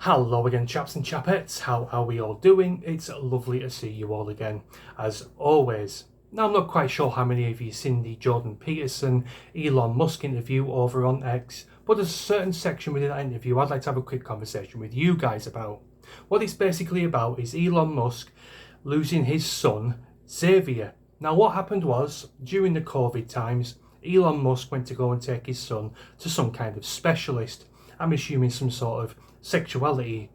Hello again, chaps and chapettes. How are we all doing? It's lovely to see you all again, as always. Now, I'm not quite sure how many of you seen the Jordan Peterson, Elon Musk interview over on X, but there's a certain section within that interview I'd like to have a quick conversation with you guys about. What it's basically about is Elon Musk losing his son, Xavier. Now, what happened was, during the COVID times, Elon Musk went to go and take his son to some kind of specialist. I'm assuming some sort of sexuality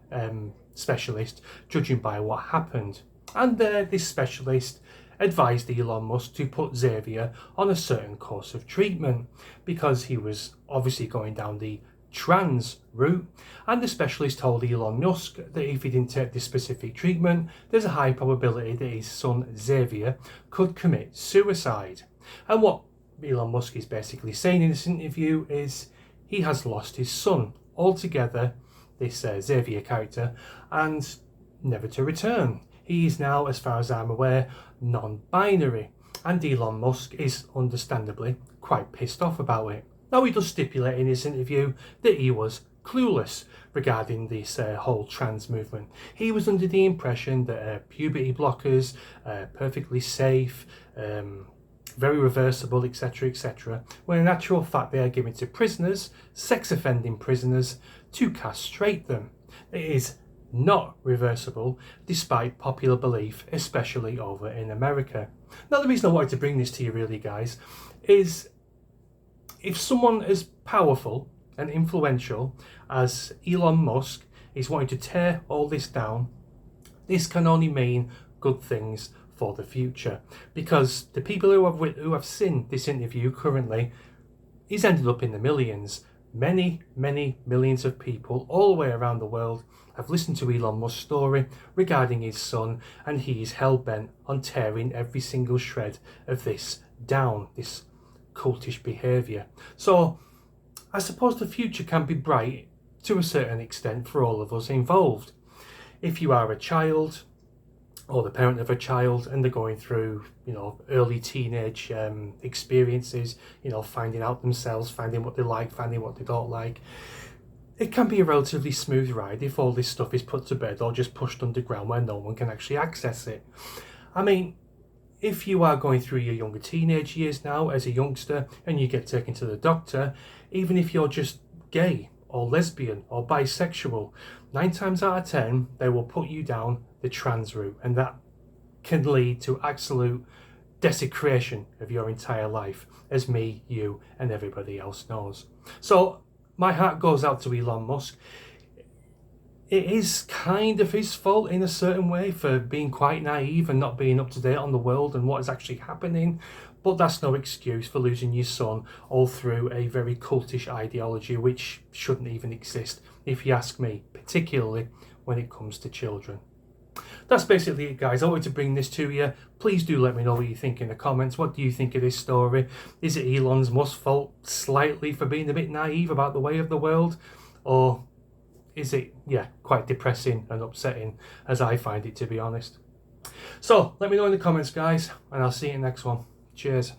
specialist, judging by what happened. And this specialist advised Elon Musk to put Xavier on a certain course of treatment because he was obviously going down the trans route, and the specialist told Elon Musk that if he didn't take this specific treatment, there's a high probability that his son Xavier could commit suicide. And what Elon Musk is basically saying in this interview is he has lost his son altogether, this Xavier character, and never to return. He is now, as far as I'm aware, non-binary, and Elon Musk is understandably quite pissed off about it. Now, he does stipulate in his interview that he was clueless regarding this whole trans movement. He was under the impression that puberty blockers are perfectly safe, very reversible, etc., etc., when in actual fact they are given to prisoners, sex-offending prisoners, to castrate them. It is not reversible, despite popular belief, especially over in America. Now, the reason I wanted to bring this to you, really, guys, is if someone as powerful and influential as Elon Musk is wanting to tear all this down, this can only mean good things for the future, because the people who have seen this interview currently, he's ended up in the millions. Many millions of people all the way around the world have listened to Elon Musk's story regarding his son, and he is hell-bent on tearing every single shred of this down, this cultish behaviour. So I suppose the future can be bright to a certain extent for all of us involved. If you are a child or the parent of a child and they're going through, early teenage experiences, finding out themselves, finding what they like, finding what they don't like, it can be a relatively smooth ride if all this stuff is put to bed or just pushed underground where no one can actually access it. I mean, if you are going through your younger teenage years now as a youngster and you get taken to the doctor, even if you're just gay or lesbian or bisexual, 9 times out of 10 they will put you down the trans route, and that can lead to absolute desecration of your entire life, as me, you and everybody else knows. So my heart goes out to Elon Musk. It is kind of his fault in a certain way for being quite naive and not being up to date on the world and what is actually happening, but that's no excuse for losing your son all through a very cultish ideology which shouldn't even exist, if you ask me, particularly when it comes to children. That's basically it, guys. I wanted to bring this to you. Please do let me know what you think in the comments. What do you think of this story? Is it Elon Musk's fault slightly for being a bit naive about the way of the world? Or is it, quite depressing and upsetting, as I find it, to be honest? So let me know in the comments, guys, and I'll see you in the next one. Cheers.